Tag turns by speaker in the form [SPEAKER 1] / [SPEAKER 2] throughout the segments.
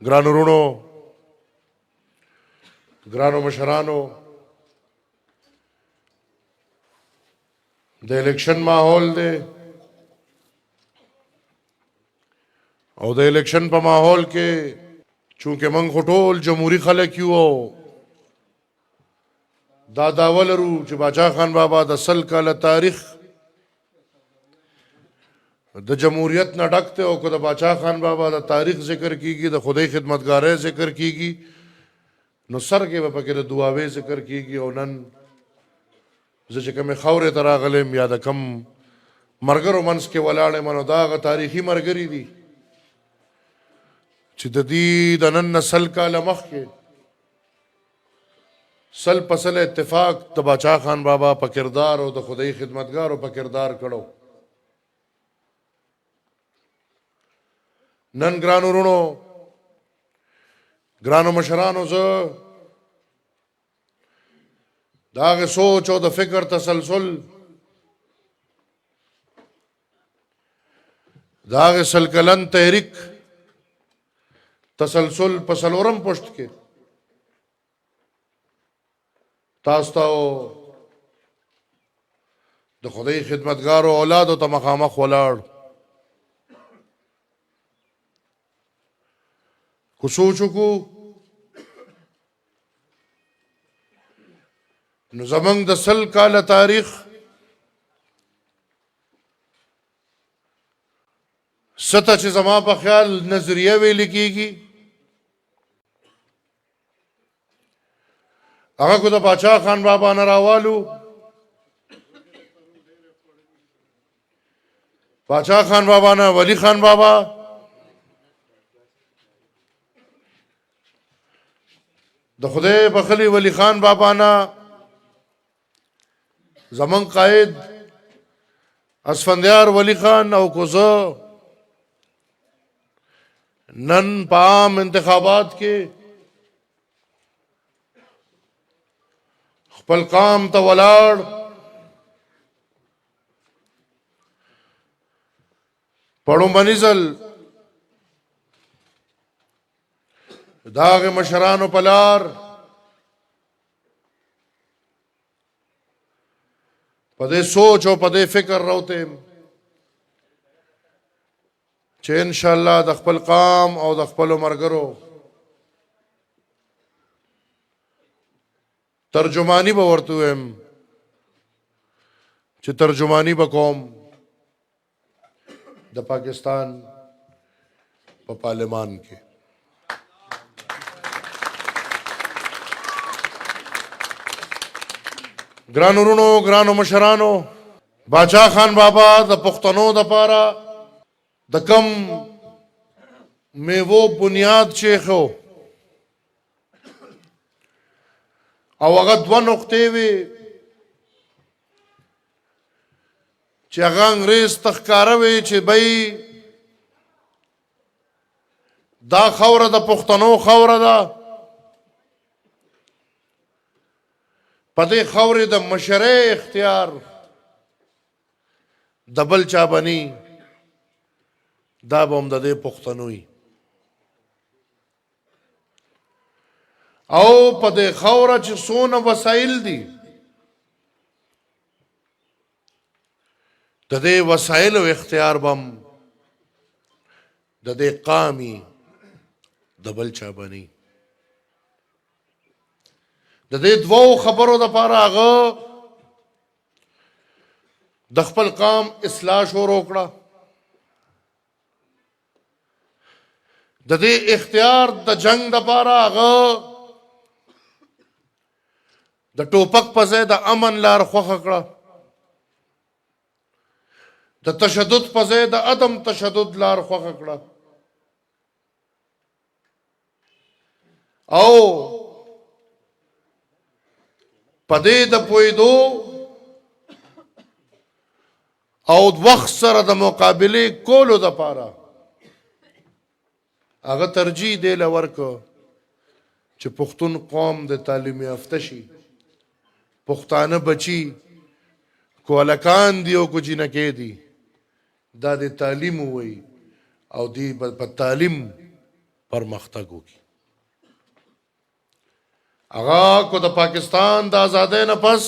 [SPEAKER 1] ګرانو وروڼو، ګرانو مشرانو، د الیکشن ماحول دی او د الیکشن په ماحول کې چونکه موږ خو ټول جمهوري خلک یو او دا دعوه لرو چې باچا خان بابا د 100 کاله تاریخ د جمهوریت نه ډک دی او که د باچا خان بابا د تاریخ ذکر کیږي، د خدای خدمتګارۍ ذکر کیږي، نو سر کې به پکې د دعاوې ذکر کیږي. او نن زه چې کومې خاورې ته راغلم یا د کم ملګرو منځ کې ولاړ یم، نو دا هغه تاریخي ملګري دي چې د دې د نن نه 100 کاله مخکې 100% اتفاق د باچا خان بابا په کردار او د خدای خدمتګارو په کردار کړو. نن ګرانو وروڼو، ګرانو مشرانو، زه د هغې سوچ او د فکر تسلسل د هغې 100 کلن تحریک تسلسل په 4م پشت کې تاسو ته د خدای خدمتګارو اولادو ته مخامخ ولاړ کو سوچ وکړو نو زمونږ د 100 کاله تاریخ سته چې زما په خیال نظریه ویل کېږي، هغه کو د باچا خان بابا نه راوالو. باچا خان بابا نه ولی خان بابا، د خدای بخلی ولی خان بابا نه زمون قائد اسفندیار ولی خان او کوزه نن په عام انتخابات کې خپل قام ته ولاړ پړو منزل داغ مشرانو پلار پدې سوچ او پدې فکر راوته چې ان شاء الله د خپل قام او د خپل مرګرو ترجمانی به ورته ویم چې ترجمانی به کوم د پاکستان په پارلمان کې. ګرانو وروڼو، ګرانو مشرانو، باچا خان بابا د پښتنو د پاره د کم میوو بنیاد شیخو او هغه 2 نقطې وي چې هغه انګریز تخکاره وي چې بی دا خوره د پښتنو خوره ده، په دې خاورې د مشرۍ اختیار د بل چا بني، دا به هم د دې پښتنوي. او په دې خاوره چې څونه وسایل دي، د دې وسایلو اختیار به هم د دې قامي د بل چا بني. د دې 2 خبرو د پاره هغه د خپل قام اصلاح شروع کړه، د دې اختیار د جنگ د پاره هغه د ټوپک په ځای د امن لار خوښه کړه، د تشدد په ځای د عدم تشدد لار خوښه کړه. او پدې د پویدو او وخت سره د مقابله کولو د پاره هغه ترجیح دی لورکو چې پښتون قوم د تعلیم یافته شي، پښتانه بچي کولکان دی او کو جنکې دي دا د تعلیم وي او دی په تعلیم پرمختګ وکړي. هغه کو د پاکستان د آزادۍ نه پس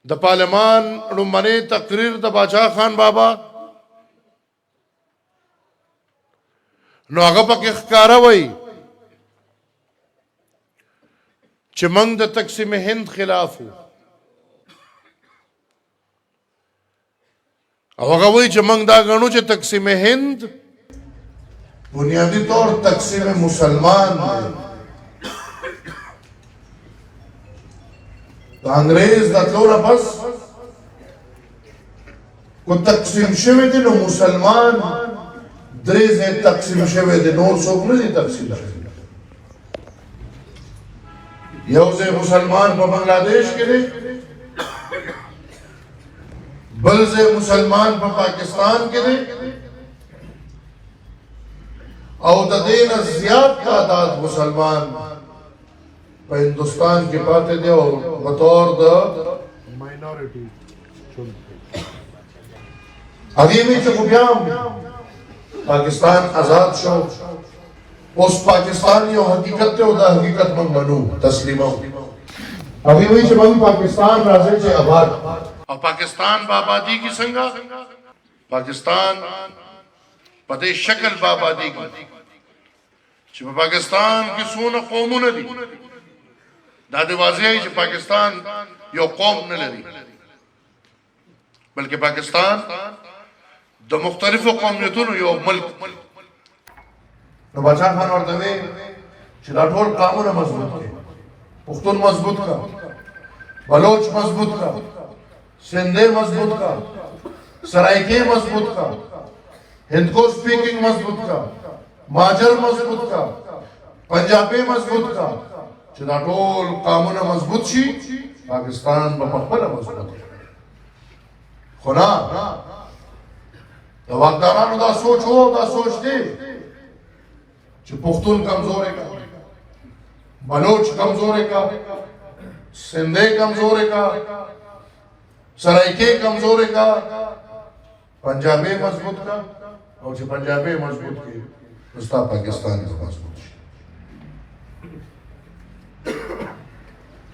[SPEAKER 1] د پارلمان لومړنی تقریر د باچا خان بابا نو هغه پکې ښکاره وایي چې موږ د تقسیم هند خلاف وو او هغه وایي چې موږ دا ګڼو چې تقسیم هند بنیادی طور تقسیم مسلمان دی. د انګریز د تلو نه پس کو تقسیم شوی دی نو مسلمان درې ځای تقسیم شوی دی، نور څوک نه دي تقسیم شوی. یو ځای مسلمان په بنگلادیش کې دی، بل ځای مسلمان په پاکستان کې دی او د دې نه زیات تعداد مسلمان په هندوستان کې پاتې دی او بطور د ماینورټي هغې وی چې خو بیا پاکستان آزاد شو، اوس پاکستان یو حقیقت دی او دا حقیقت موږ منو تسلیمو. هغې وی چې موږ پاکستان راځي چې آباد او پاکستان به آبادي کی څنګه پاکستان په دې شکل به آبادي کی چې په پاکستان کې څونه قومونه دي. دا د واضح چې پاکستان یو قوم نه لري بلکې پاکستان د مختلفو قومیتونو یو ملک. نو باچا خان ورته وی چې دا ټول قومونه مضبوط کړي، پښتون مضبوط کړه، بلوچ مضبوط کړه، سندھی مضبوط کړه، سرائیکې مضبوط کړه، هندکو سپیکینګ مضبوط کړه، ماجر مضبوط کړه، پنجابي مضبوط کړه. چې دا ټول قومونه مضبوط شي پاکستان به په خپله مضبوط شي. خو نه، د واکدارانو دا سوچ و، دا سوچ دی چې پښتون کمزورې کا، بلوچ کمزورې کا، سندھی کمزورې کا، سرائیکې کمزورې کا، پنجابي مضبوط کا. او چې پنجابي مضبوط کړي نو ستا پاکستان به مضبوط شي.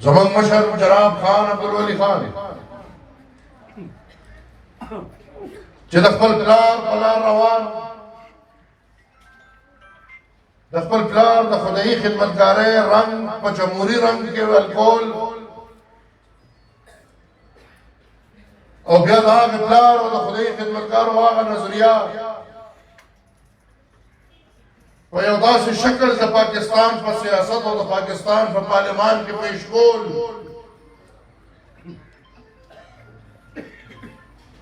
[SPEAKER 1] زمونږ مشر جناب خان عبدالولي خان چې د خپل پلار په لار روان، د خپل پلار د خدایي خدمتګارۍ رنګ په جمهوري رنګ کې ولکول او بیا د هغه پلار او د خدایي خدمتګارو هغه نظریه په یو داسې شکل د پاکستان په سیاست او د پاکستان په پارلمان کې پیش کول،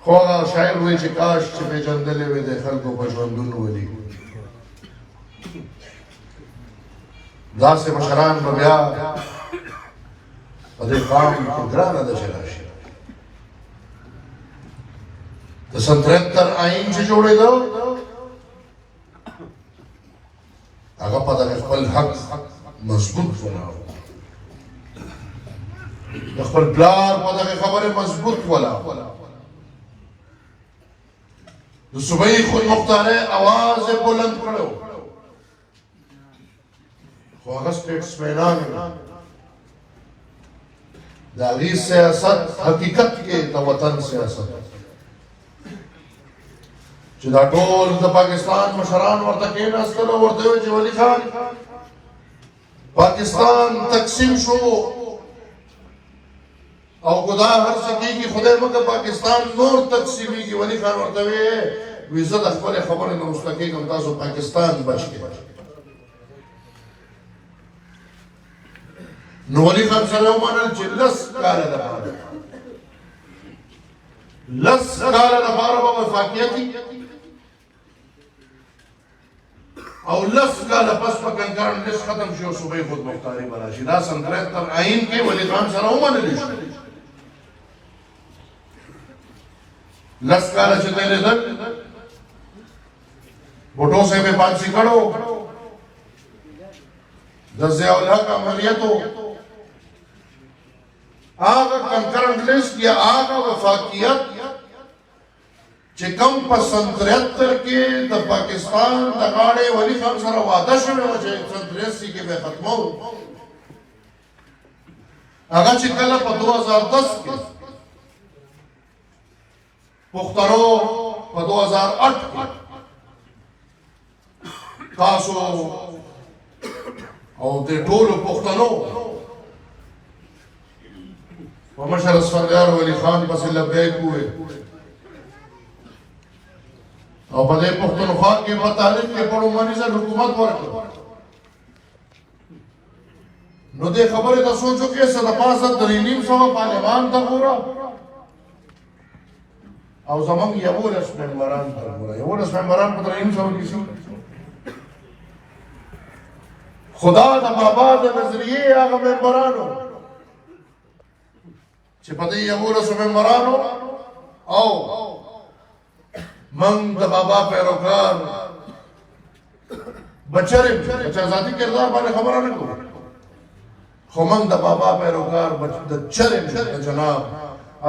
[SPEAKER 1] خو هغه شاعر وایي چې کاش چې پېژندلی وی د خلکو په ژوندون ولي. داسې مشران به بیا په دې قام کې ګرانه ده چې راشي. د سن 73 آئین چې جوړېده هغه په دغه خپل حق مضبوط ولاړ، د خپل پلار په دغه خبرې مضبوط ولاړ. د صوبایي خودمختارۍ اواز یې بلند کړی خو هغه سټیټسمینان د هغې سیاست حقیقت کې د وطن سیاست چې دا ټول د پاکستان مشران ورته کېناستل او ورته ویل چې ولي خان پاکستان تقسیم شو او خدا هر څه کېږي خدای مکه پاکستان نور تقسیمېږي. ولي خان ورته وی زه د خپلې خبرې نه وروسته کېږم، تاسو پاکستان بچ کړئ. نو ولي خان سره ومنل چې 10 کاله دپاره 10 کاله دپاره به وفاقیتي او 10 کاله پس په کنکرن لیست ختم شي او صوبایي خودمختاري به راشي. دا سن 73 آئین کې ولي خان سره ومنلی شو. 10 کاله چې تېرېدل بھٹو صاحب یې پانسي کړو، د ضیاء الحق عملیاتو هغه کنکرنٹ لیست یا هغه وفاقیت چې کوم په سن 73 کې د پاکستان د غاړې ولی خان سره وعده شوې وه چې سن 83 کې به ختمو هغه چې کله په 2010 کې پښتنو په 2008 کې تاسو او د ټولو پښتنو په مشر اسفندیار ولی خان پسې لبیک وې او په دې پښتونخوا کې په تاریخ کې په لومړني ځل حکومت ورکړ نو دې خبرې ته سوچو کې څه د پاسه 350 پارلمان ته ګوره او زمونږ 11 ممبران ته ګوره 11 ممبران په 350 کې شو خدا د بابا د نظریه هغه ممبرانو چې په دې 11 ممبرانو او من د بابا پیروکار بچرم چې ازادي کردار باندې خبره نه کوم خو من د بابا پیروکار د چرم جناب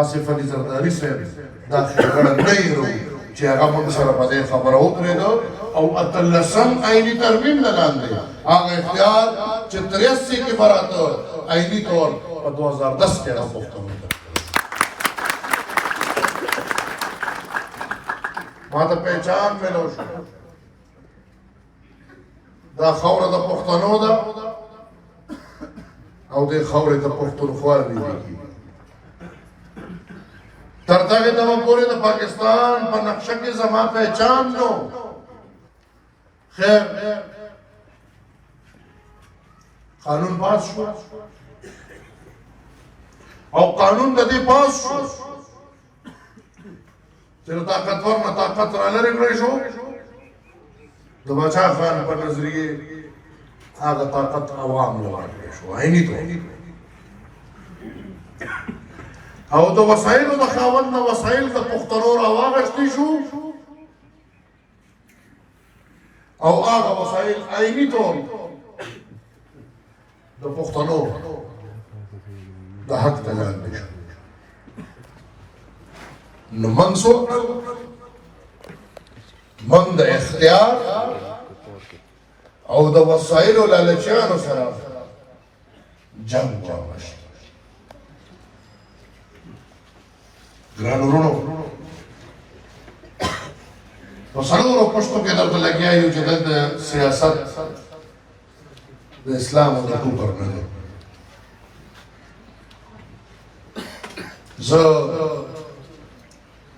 [SPEAKER 1] آصف علي زرداري صاحب دا خبره نه یو چې هغه موږ سره په دې خبره وکړو او اتلسم آئینی ترمیم لاندې هغه اختیار چې 83 کې براته آئینی طور په 2010 کې راغوښتل ما ته پہچان ملو شو دا خوره د پښتنو ده او د خوره د پښتونخوا دی تر دغه دمه پورې د پاکستان په نقشه کې زما پہچان نو خیر قانون پاس شو او قانون د دې پاس شو چې طاقتور نه طاقت را لري کړی شو د باچا خان په نظریه هغه طاقت عوام له ورکړی شو عیني ته او د وسایلو د خاوند نه وسایل د پښتنو راواغشتي شو او هغه وسایل عیني طور د پښتنو د حق ته لاندې شو نو منصور من د اختیار او د وسایلو لالچیانو سره جنگ واغشت ګران ورونو په څلورو پښتو کې درته لګیا یو چې د سیاست د اسلام او د کوپر نه دی زه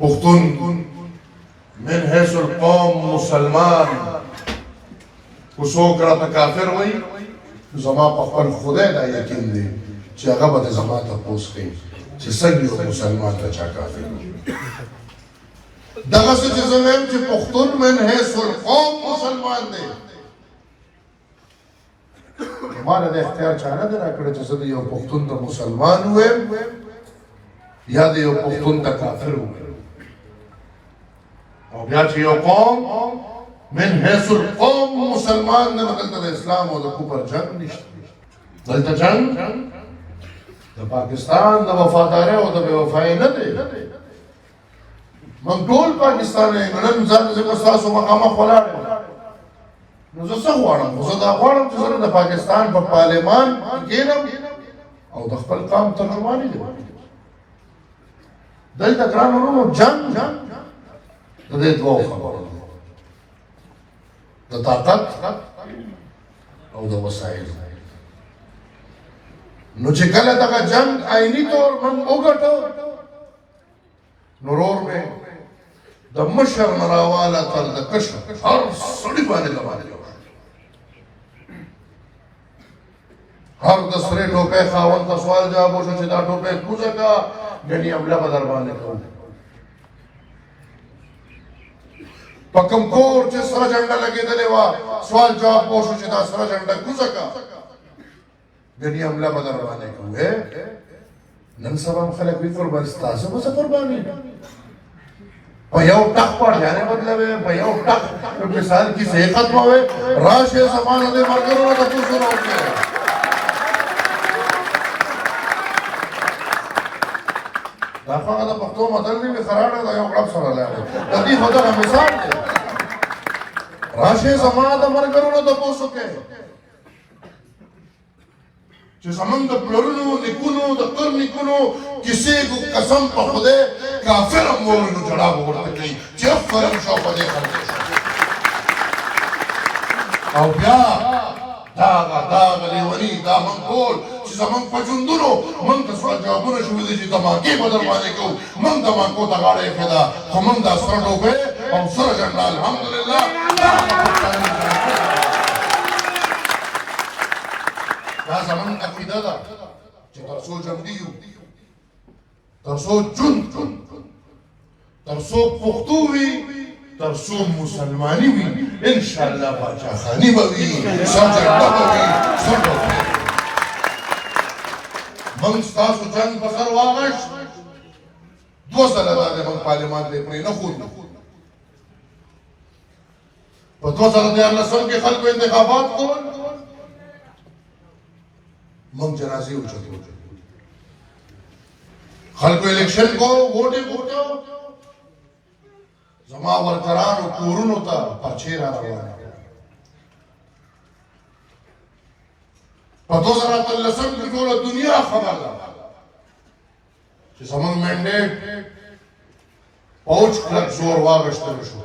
[SPEAKER 1] پختون من حیث القوم مسلمان وڅوک راته کافر وایي زما په خپل خدای دا یقین دی چې هغه به زما تپوس کوي چې څنګه یو مسلمان ته چا کافر وي دغه څه چې زه وایم چې پښتون من حیث القوم مسلمان دی ما له اختیار چا نه دی راکړی چې زه د یو پښتون ته مسلمان ووایم یا د یو پښتون ته کافر ووایم او بیا چې یو قوم من حیث القوم مسلمان نه دلته د اسلام او د کفر جنگ نشته دلته جنگ د پاکستان د وفادارۍ او د بې وفایۍ نه دی موږ ټول پاکستان یې نن ځان ځکه ستاسو مخامخ ولاړ یم نو زه څه غواړم زه دا غواړم چې زه د پاکستان په پارلمان کښېنم او د خپل قام ترجماني دی دلته ګران ورونو جنگ د دې دوه خبرو د طاقت او د وسایل نو چې کله دغه جنگ آئینی طور موږ وګټو نو ورور مې د مشر نه راواله تر د کشر هر سړي باندې لمانځي هر د سرې ټوپۍ خاوند ته سوال جواب وشو چې دا ټوپۍ کوزه کا ګنې حمله به در باندې کوو په کوم کور چې سره جنډه لګېدلې وه سوال جواب وشو چې دا سره جنډه کوزه کا ګنې حمله به در باندې کوو نن سبا هم خلک وي قرباني ستاسو به څه قرباني په یو ټک پاړیانې بدلوي په یو ټک مثال کیسې ختموي راشئ زمانه دې ملګرو نه تپوس وکړئ د دا هغه د پښتو متل دی خراړه دا یو غړپ سره لاړې د دې خدای مثال دی راشه زما د مرګرونو د پوسو کې چې زمونږ د پلرونو نیکونو د قرنیکونو کیسې کو قسم په خدای کافر مورونو جړا ورته کوي چې فرم شو په دې خلک او بیا دا لیونی دا منقول چې زمونږ په ژوندونو موږ ته سوال جوابونه شوي دي چې دماغې به در باندې کوو موږ دماغو ته غاړه ایښې ده خو موږ دا سره ډوبې او سره جنډه الحمدلله دا زمونږ عقیده ده چې تر څو ژوندي یو تر څو ژوند تر څو پښتو وي تر څو مسلماني وي انشاءالله باچاخاني به وي سر جنډه به وي سر به وي موږ ستاسو جنګ په سر واغشت 2 ځله دا دی موږ پارلمان دی پرې نه ښودو په 2014 کې خلکو انتخابات کول موږ جنازې اوچتو خلکو الیکشن کو ووټې ووټو زما ورکرانو کورونو ته پرچې را روانه په 2013 کې ټوله دنیا خبر ده چې زموږ منډیټ پوچ کلک زور واغشتل شو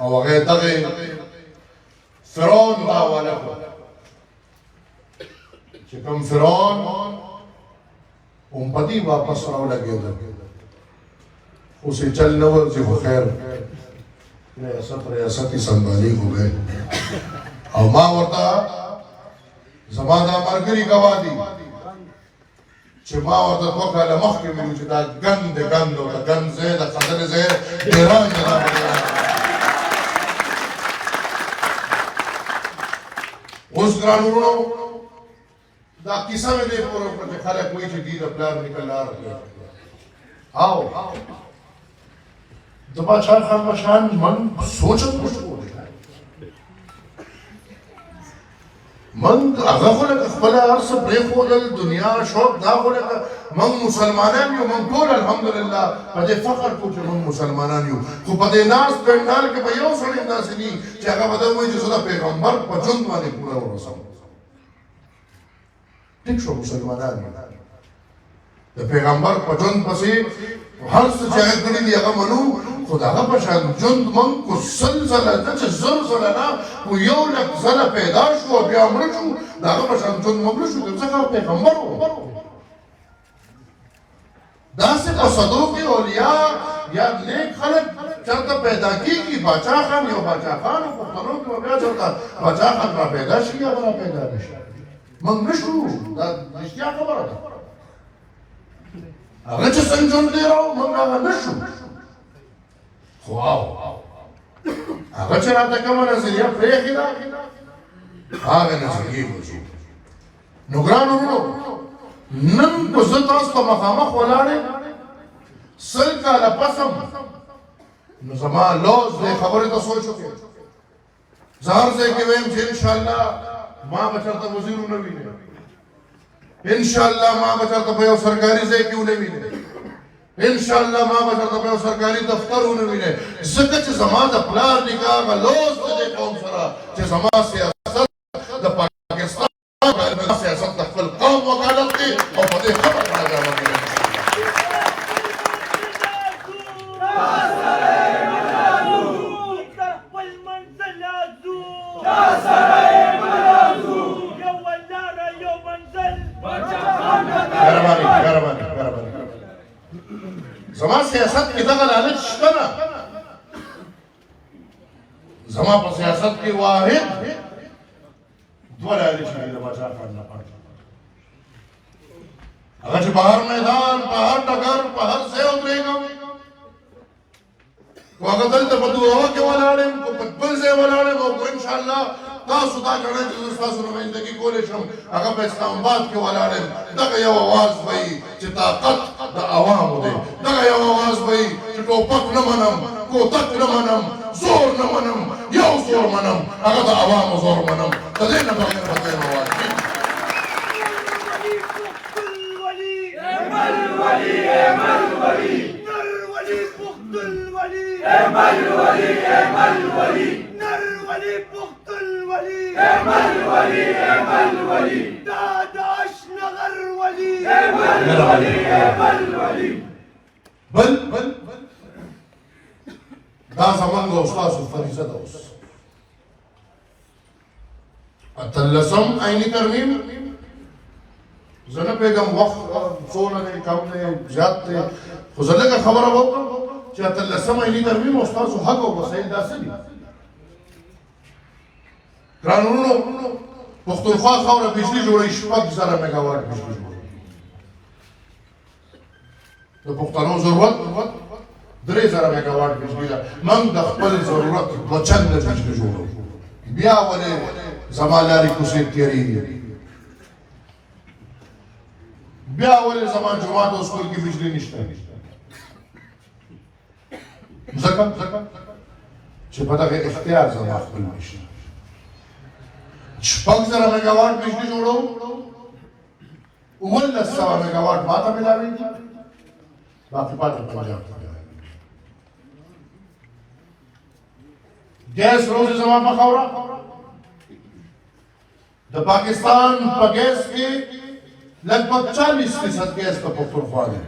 [SPEAKER 1] او هغه دغه فرعون راواله کړ چې کوم فرعون امپتی واپس راولګېده उसे चल न वो जो खैर रियासत ही संभाली हो गए और माँ वर्ता जमाना मरगरी गवादी माँ वर्ता तो कहला मख के मिलू चिता गंद होता गंद से द खदर से डेरान जना उस ग्रामीणों दा किसा में दे पूरा पर खाले कोई चीज दी द प्लान निकल आ रहा आओ د باچا خان مشان من سوچت مشغول دی من هغه خو له خپل ارس پرې خودل دنیا شوق دا خو له من مسلمانان یو من ټول الحمدلله په دې فخر کو چې من مسلمانان یو خو په دې ناس پندال کې به یو سړی داسې دي چې هغه به وایي چې زه پیغمبر په ژوند باندې پوره ورسم ټیک شو مسلمانان د پیغمبر په ژوند پسې هر څه چې هغه کړي دي هغه منو خو د هغه په شان ژوند موږ کو سلسله ده چې زر زله نه خو یو لک زله پیدا شو بیا مړه شو د هغه په شان ژوند موږ شو ځکه پیغمبر و داسې په صدو کې اولیا یا نیک خلک چېرته پیدا کېږي باچا خان یو باچا خان و پښتنو کې به بیا چېرته باچا خان را پیدا شي یا به را پیدا نه شي موږ نه شو دا رښتیا خبره ده هغه چې څنګه ژوند تېراو موږ هغه نه شو خو هغه چې راته کومه نظریه پرېښې ده هغه نظریې وځو نو ګرانو وروڼو نن که زه تاسو ته مخامخ ولاړ یم 100 کاله پس هم نو زما لوز دې خبرې ته سوچ وکړې زه هر ځای کې وایم چې انشاءالله ما به چېرته وزیر ونه وینم انشاءالله ما به چېرته په یو سرکاري ځای کې ونه وینم انشاءالله ما به چېرته په یو سرکاري دفتر ونه وینم ځکه چې زما د پلار نکاح هغه لوز د دې قوم سره چې زما سیاست د پاکستان سیاست د خپل قوم وکالت دی او په دې خبره راځم زما سیاست کې دغه لالچ شته نه زما په سیاست کې واحد دوه لالچ دی د باچا خان نه پاتې هغه چې په هر میدان په هر ډګر په هر ځای ودرېږم خو هغه دلته په دعا کې ولاړ یم خو په بل ځای ولاړ یم او انشاءالله تاسو دا ګڼئ چې زه ستاسو نمایندګي کولی شم هغه په اسلام آباد کې ولاړ یم دغه یو اواز به وي چې طاقت د عوامو دی دغه یو اواز به وي چې ټوپک نه منم کوتک نه منم زور نه منم یو زور منم هغه د عوامو زور منم د دې نه بغیر به دویم اواز وي
[SPEAKER 2] نرولي بخت الولي نرولي بخت الولي داداش نغر ولي
[SPEAKER 1] بل دا زمان د استاسو فریضه ده اوس اتلسم عیني ترمیم زه نه پوهېږم وخت څونه دی کم دی زیات دی خو زه لږه خبره وکړم چې اتلسم عیني ترمیم او ستاسو حق او وسایل دا څه دي ګرانو وروڼو پښتونخوا خاوره بجلي جوړوي 6,000 میګاواټ بجلي جوړوي د پښتنو ضرورت 3,000 میګاواټ بجلي ده موږ د خپل ضرورت 2 چنده بجلي جوړوو بیا ولې زما لارې کوڅې تېرېږي بیا ولې زما جومات او سکول کې بجلي نشته ځکه چې په دغه اختیار زما خپل نشته 6,000 میګاواټ بجلي جوړوو 1,900 میګاواټ ماته ملاوېږي باقي پاتې پنجاب ته گیس روزي زما په خاوره د پاکستان په گیس کې لګبګ 40% گیس په پښتونخوا دی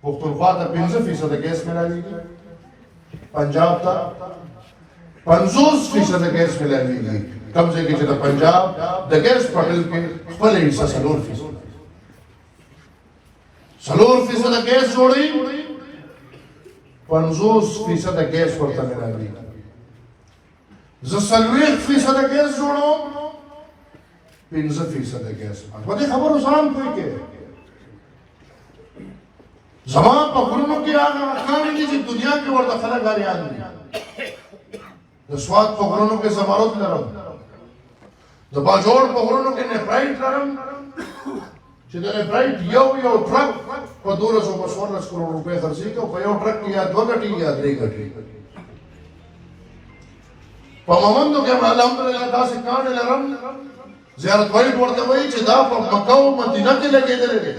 [SPEAKER 1] پښتونخوا ته 15% گیس ملاوېږي پنجاب ته 50% گیس ملاوېږي کوم ځای کې چې د پنجاب د گیس پټل کې خپل حصہ 4% گیس جوړوي 50% گیس ورته ملاوي زه 40% گیس جوړوم 15% گیس په دې خبرو ځان کوي کې زما په غرونو کې هغه کار دي چې دنیا کې ورته خلک غریان دي د سواد په غرونو کې زمرد لرم د باجوړ په غرونو کې نفرایټ لرم چې د نفرایټ یو ټرک په 1214 کروڑ روپے خرڅي کوي په یو ټرک کې یا 2 غټي یا 3 غټي په مومندو کې الحمدلله تاسو کار لرم زیارت وایي ورته وایي چې دا په مکه او مدینه کې لګېدل دي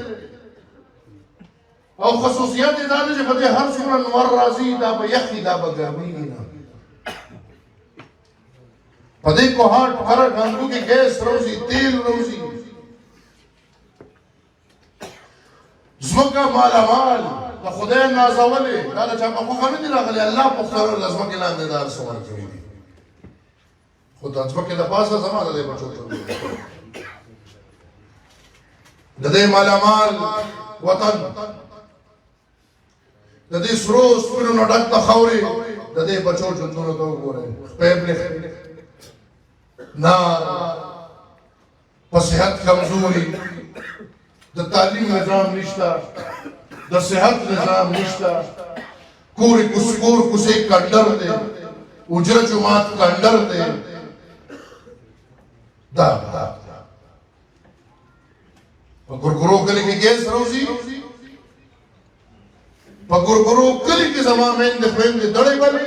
[SPEAKER 1] او خصوصیت دا ده چې په دې هر څومره نور راځي دا به یخي دا به ګرمي نه په دې کوهاټ هر غنډو کې ګیس روزي تیل روزي زمکه مالا مال د خدای نازولې دا چې په خوخه نه دي راغلي الله په خبر لازمه کې لاندې دار سوال کوي خو د ځمکې د پاسه زمانه دی بچو د دې مالا مال وطن د دې سرو سپینو نه ډک د خاورې د دې بچو ژوندونو ته وګورئ خپې نار په صحت کمزوري د تعلیم نظام نشته د صحت نظام نشته کور کوسې کنډر دی اجره جماعت کنډر دی دا په ګورګورو کلی کې ګیس روزي په ګورګورو کلی کې زما مېندې خویندې دړې بلې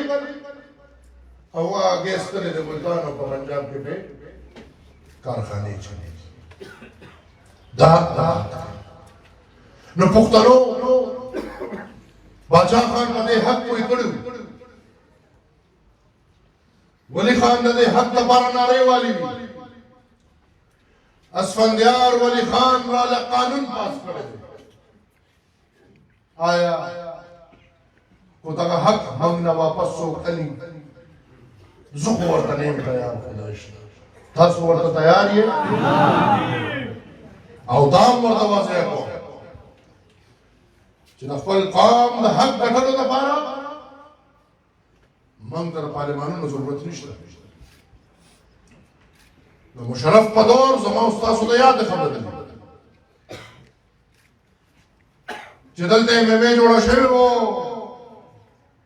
[SPEAKER 1] او هغه ګیس تلې د ملتان او په پنجاب کې به کارخانې چلېږي دا نو پښتنو باچا خان په دې حق کوئی کړو ولی خان د دې حق لپاره نارې والی اسفندیار ولی خان را قانون پاس کړی آیا کو دا حق هم نه واپس سو کلی زه ورته نه تیار خدای تاسو ورته تیار یې او دام ورته واضح کو چې د خپل قوم د حق ګټلو لپاره موږ د پارلمانونو ضرورت نشته د مشرف په دور زما استاسو د یاد خبره ده چې دلته مې جوړه شوی وو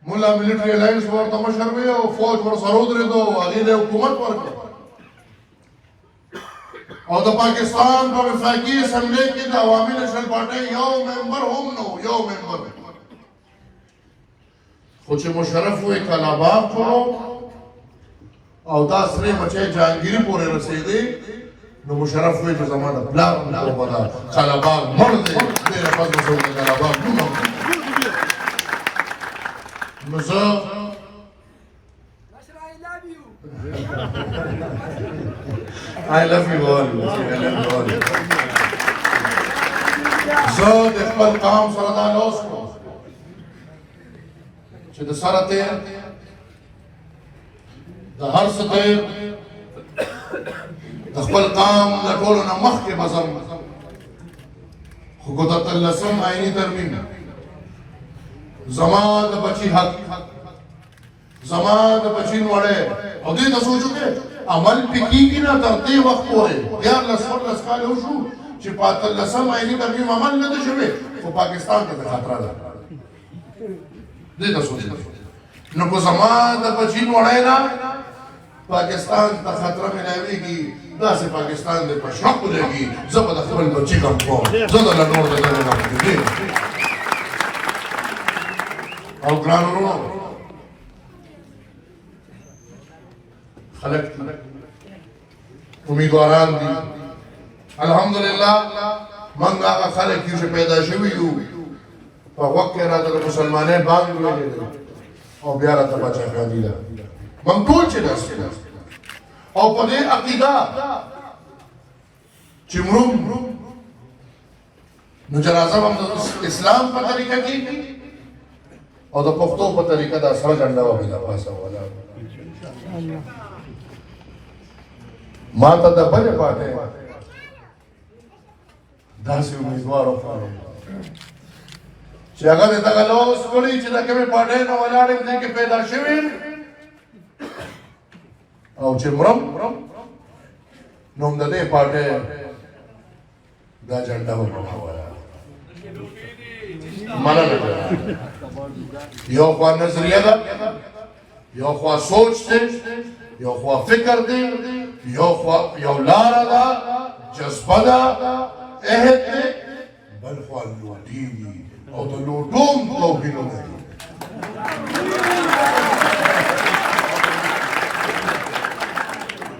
[SPEAKER 1] مولا ملټری الاینس ورته مشر وی او فوج ورسره ودرېدو هغې د حکومت ورکړ او د پاکستان په وفاقي اسمبلی کې د عوامي نېشنل پارټۍ یو ممبر هم نو یو ممبر خو چې مشرف وی کلاباب کړو او دا سره مچې جهانګیري پورې رسېدې نو مشرف وی چې زما د پلار توبه ده قلباغ مړ دی ډېره پس به څوک د قلباغ نوم نو زه I love you all. زه د خپل قام سره دا لوس کوم چې د سره تیر د هر څه تیر د خپل قام د ټولو نه مخکې به ځم خو که د اتلسم آئیني ترمیم زما د بچي حق زما د بچي نوړی او دې ته سوچ وکړې عمل پې کېږي نه تر دې وخت پورې 14-14 کاله وشو چې په اتلسم آئیني ترمیم عمل نه دی شوی خو پاکستان ته د خطره ده دې ته سوچ نو که زما د بچي نوړی نه پاکستان ته خطره ملاویږي داسې پاکستان دې په شرق ولګي زه به د خپل بچي غم کوم زه د له نور د دې نه پوهېږم او ګران وروڼو خلق امیدواران دي الحمدلله موږ هغه خلک یو چې پیدا شوي یو په وخت کې راته د مسلمانۍ بانګ ویلې او بیا راته پاچاګاني ده موږ ټول چې داسې او په دې عقیده چې مرو نو جنازه هم د اسلام په طریقه کېږي او د پښتو په طریقه دا سره جنډه وه د پاسه ولا ما ته د بلې پاتې داسې امیدوار وکړم چې هغه د دغه لوس کړي چې د کومې پاټۍ نه ولاړ یم دې کې پیدا شوي او چې مرم نو هم د دې پاټۍ دا جنډه به ولاړه مننه یو خوا نظریه ده یو خوا سوچ دی یو خوا فکر دی یو لاره ده جذبه ده عهد دی بل خوا لوټي وي او د لوټوم توهین نه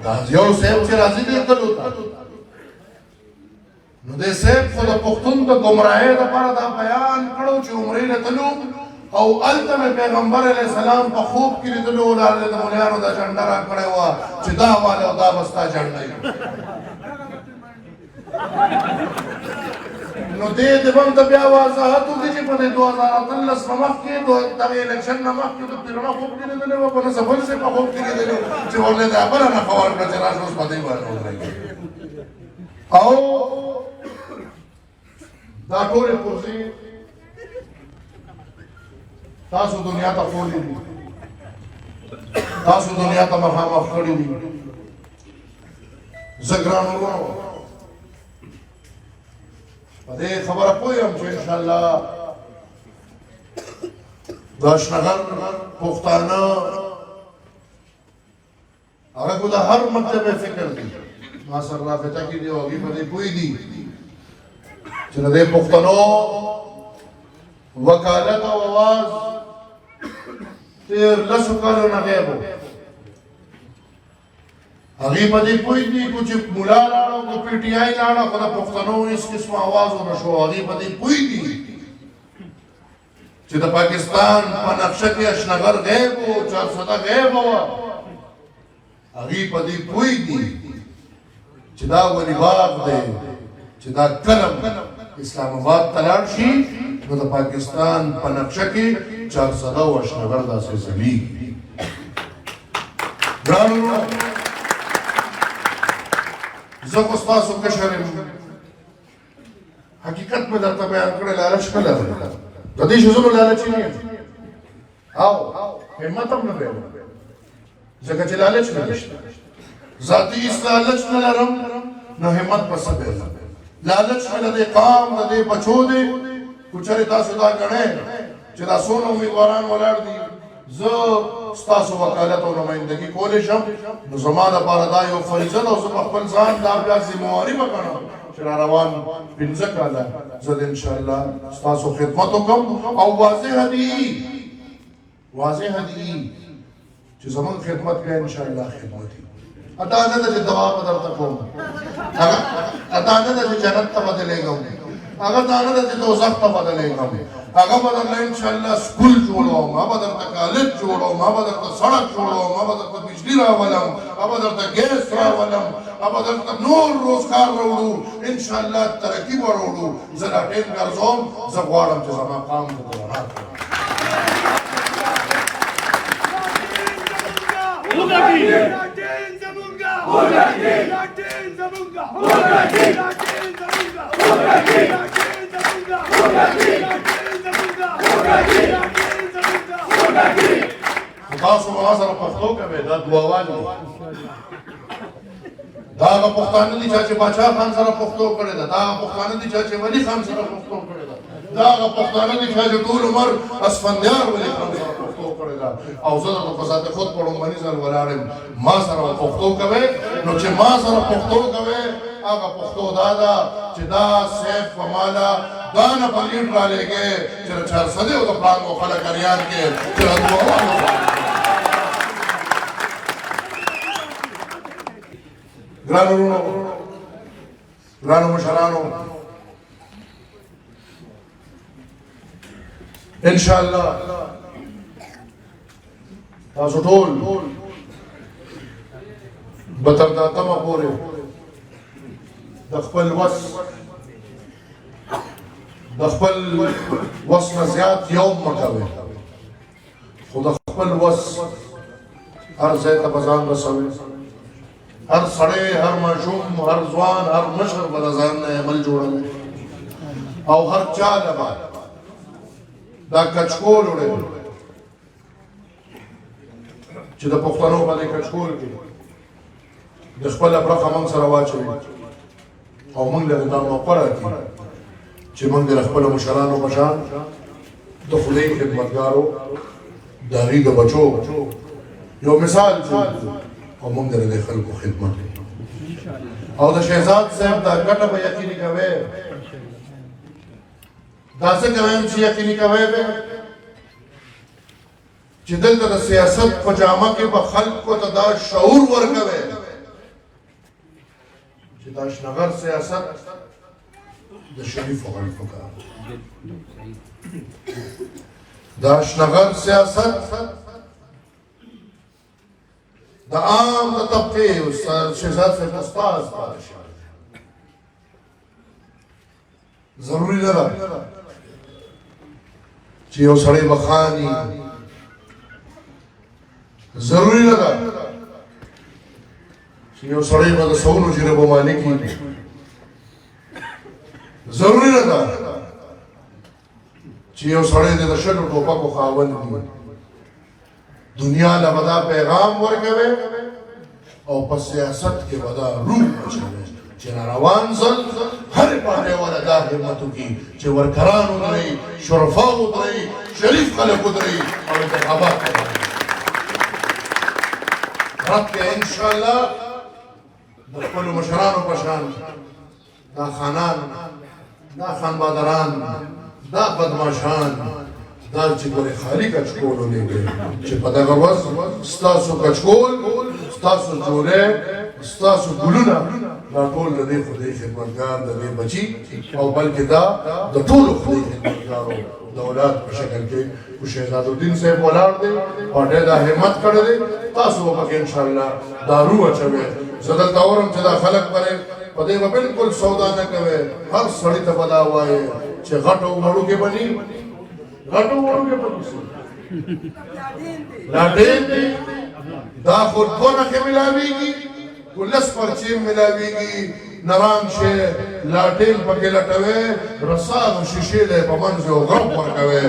[SPEAKER 1] دا یو صاحب چې راځي دی کلو ته نو دې صاحب خو د پښتون د ګمراهۍ لپاره دا بیان کړو چې عمرې له تلو او هلته مې پیغمبر علیه السلام په خوب کې لیدلو لاله د ملیانو دا جنډه را کړې وه چې دا واله او دا به ستا جنډه وي نو دې د هم ته بیا وضاحت وکړي چې په دې 2018 نه مخکې دغه الیکشن نه مخکې د پیرونه خوب کې لیدلی وه په نه سفر صاحب په خوب کې لیدلي چې ورله دا بله نښه ورکړه چې راشه اوس په دې باندې ودرېږي او دا ټولې پرزې تاسو دنیا ته کولې دي تاسو دنیا ته مخامخ کړي دي زه ګران وروڼو په دې خبره پوه یم چې انشاءالله د اشنغر پښتانه هغه خو د هر مکتب فکر دي ما سره رابطه کې دي او هغوی په دې پوه دي چې د دې پښتنو وکالت او اواز تیر لسو کالو نه غیب و هغوی په دې پوه دي چې ملا لاړه او پی ټي آی لاړه خو د پښتنو هېڅ قسم اواز ونه شو هغوی په دې پوه دي چې د پاکستان په نقشه کې اشنغر غیب و چارسده غیب وه هغوی په دې پوه دي چې دا ولي باغ دی چې دا کلم اسلام آباد ته لاړ شي نو د پاکستان په نقشه کې چارسده او اشنغر داسې ځلېږي ګرانو وروڼو زه خو ستاسو کشر یم حقیقت مې درته بیان کړی لالچ کله دی د دې شیزونو لالچي نه یم او همت هم نه لرم ځکه چې لالچ نه نشته ذاتي هېڅ لالچ نه لرم نو همت په څه بیلم لالچ مې د دې قام د دې بچو دی خو چېرې تاسو دا ګڼئ چې دا څونه امیدواران ولاړ دي زه ستاسو وکالت او نمایندګي کولی شم نو زما دپاره دا یو فریضه ده او زه په خپل ځان دا بیا ذمهواري به ګڼم چې را روان 15 کاله زه د انشاءالله ستاسو خدمت وکړم او واضحه دي چې زموږ خدمت بیا انشاءالله خدمت وي ادا نه د دوا په درته کوم هغه ادا نه د جنت ته بدلېږم هغه دا نه د دوزخ ته بدلېږم هغه به درله انشاءالله سکول جوړوم هغه به درته کالج جوړوم هغه به درته سړک جوړوم هغه به درته بجلي راولم هغه به درته ګیس راولم هغه به درته نور روزګار راوړو انشاءالله ترقي به راوړو زه دا ټیم ګرځوم زه غواړم چې زما قام ته ورات کړم
[SPEAKER 2] Latin Zamunga! Latin Zamunga! Latin Zamunga! Latin Zamunga!
[SPEAKER 1] تاسو ما سره پښتو کوي دا دعاوال دا هغه پښتانه دي چې باچا خان سره پښتو کړی دا هغه پښتانه دي چې ولی خان سره پښتو کړی دا هغه پښتانه دي چې ټول عمر اسفندیار ولی خان سره پښتو کړی دا او زه د فساد خود په لومړني ځل ولاړم ما سره پښتو کوي نو چې ما سره پښتو کوي هغه پښتو دا ده چې دا سیف کمالا دا نه پلیټ را لګي چې چار سده او د پلان مو خلک اریان کې چې دعاوال ګرانو مشرانو انشاءالله تاسو ټول به تر دا تمه پورې د خپل وس نه زیات یوم مه کوئ خو د خپل وس هر ځای ته به ځان رسوئ هر سړی هر ماشوم هر ځوان هر مشر به د ځان نه عمل جوړوي او هر چا له به دا کچکول وړی چې د پښتنو باندې کچکول کې د خپله برخه موږ سره واچوي او موږ له دا موقع راکړي چې موږ د خپلو مشرانو په شان د خدای خدمتګارو د هغوی د بچو یو مثال جوړ او موږ د خلکو خدمت او د شهزاد صاحب دا ګټه به یقیني کوئ داسې کوم چې یقیني کوئ چې دلته د سیاست په جامه کې به خلکو ته دا شعور ورکوي چې دا شنغر سیاست د شریفو خلکو کار دا شنغر سیاست د عام د طبقې شهزاد صاحب استاد پاتې شوی ضروري نه ده چې یو سړی بخاني ضروري نه ده چې یو سړی به د سونو جربو مالکي ضروري نه ده چې یو سړی د شلو ټوپکو خاوند وي دنیا له به دا پیغام ورکوي او په سیاست کې به دا روح اچوي چې روان ځل هرې پاڼې والا دا همت وکړي چې ورکران ودرئ شرفا ودرئ شریف خلک ودرئ او انتخابات ودرئ رب کې انشاءالله د خپلو مشرانو په شان دا خانان دا خانبادران دا بدماشان دا چې ګورې خالي کچکول ولېږي چې په دغه ورځ ستاسو کچکول ستاسو جوړې ستاسو ګلونه دا ټول د دې خدای خدمتګار د دې بچي او بلکې دا د ټولو خدای خدمتګارو د اولاد په شکل کې شهزاد الدین صاحب ولاړ دی پټې دا همت کړی دی تاسو به پکې انشاءالله دا روح اچوئ زه دلته اورم چې دا خلک پرې په دې به بلکل سودا نه کوي هر سړي ته به دا وایي چې غټو وړو کې به ني غټو وړو کې به ني لاټین دی دا خو دوه نښې ملاویږي ولس پرچې ملاویږي نران شي لاټین پکې لټوي رسا د شیشې له په منځ یو غرب ورکوي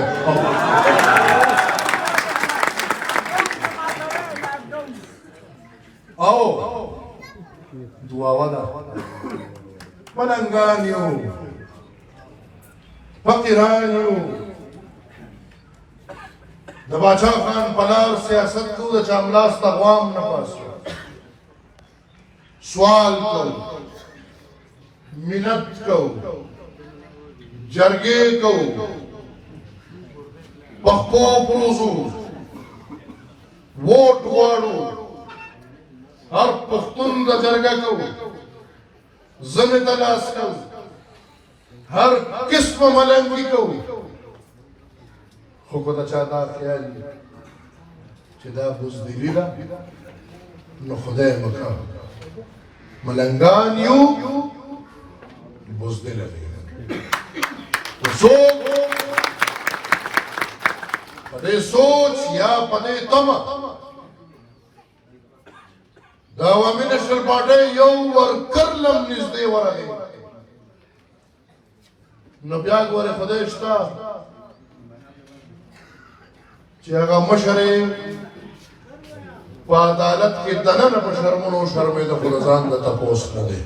[SPEAKER 1] او دعا ودا ملنګان یو فقیران یو د باچا خان پلار سیاست کو د چاملاس تغوام نه پاسو سوال کو منت کو جرګې کو پخپو پروزو ووټ واړو هر پښتون د جرګه کوو زنې ته لاس کوو هر قسمه ملنګي کوو خو که د چا دا خیال وي چې دا بزدلي ده نو خدای مه کوه ملنګان یو بزدله دی که څوک په دې سوچ یا په دې تمه د عوامي نېشنل پارټۍ یو ورکر لم نږدې ورغی نو بیا ګورې خدای شته چې هغه مشر یې په عدالت کې دننه په شرمونو شرمېده خو د ځان د تپوس نه دی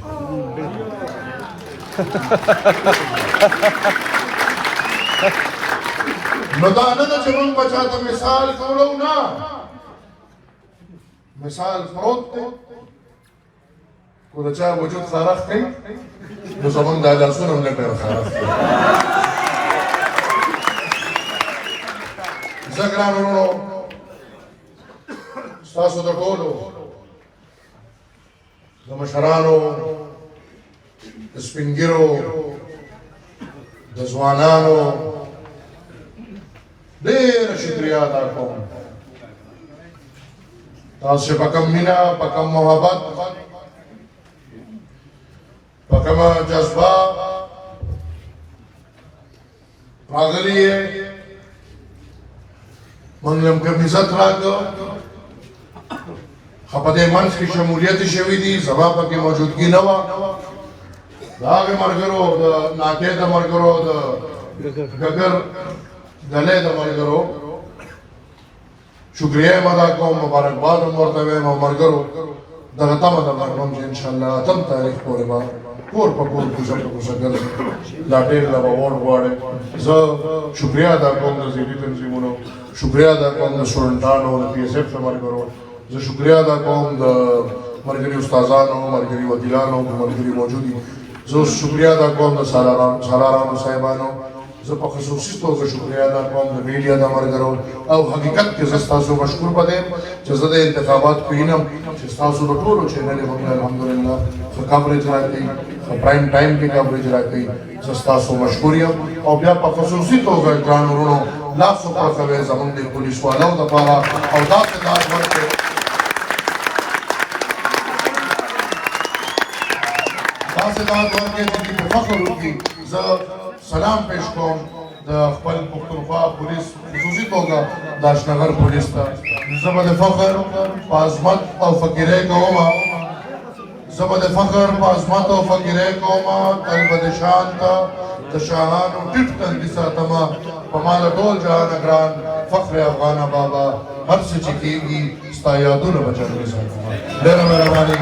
[SPEAKER 1] نو دا نه ده چې موږ به چاته مثال کوو نه مثال پروت دی خو د چا وجود خارښ کوي نو زموږ دا لاسونه هم لږ ډېر خارښ کوي زه ګران وروڼو ستاسو د ټولو د مشرانو د سپین ږیرو د ځوانانو ډېره شکریه ادا کوم تاسو چې په کوم مینه په کوم محبت په کومه جذبه راغلي یې موږ له کوم عزت راکړو خو په دې منځ کې شمولیت شوي دي زما پکې موجودګي نه وه د هغې ملګرو د ناکې د ملګرو د ګګر ډلې د ملګرو شکریه یې ادا کوم مبارکباد هم ورته وایم او ملګرو دغه تمه درته کړم چې انشاءالله اتم تاریخ پورې به کور په کور کوڅه په کوڅه ګرځم دا ډېر له به ووټ غواړئ زه شکریه ادا کوم د ذهني تنظیمونو شکریه ادا کوم د سټوډنټانو د پي ایس ایف د ملګرو زه شکریه ادا کوم د ملګري استادانو ملګري وکیلانو ملګري موجودي زه شکریه ادا کوم د سالارانو صاحبانو زه په خصوصي توګه شکریه ادا کوم د میډیا د ملګرو او حقیقت کې زه ستاسو مشکور پدې چې زه د انتخابات وینم چې ستاسو د ټولو چینلې باندې الحمدلله ښه کوریج راکوي ښه پرایم ټایم کې کوریج راکوي زه ستاسو مشکور یم او بیا په خصوصي توګه ګران وروڼو لاس ورکوئ زموږ د پولیسوالو دپاره او داسې لاس ورکړئ داسې لاس ورکړئ چې دوی په فخر وکړي زه سلام پیش کوم د خپل پښتونخوا پولیس خصوصي توګه د اشنغر پولیس ته زه به د فخر په عظمت او فقیرۍ کوم زه به د فخر په عظمت او فقیرۍ کوم تل به د شان ته د شاهانو ټیټ تندي ساتمه په ما د ټول جهانه ګران فخر افغانه بابا هر څه چې کېږي ستا یادونه به جنګي ساتمه ډېره مهرباني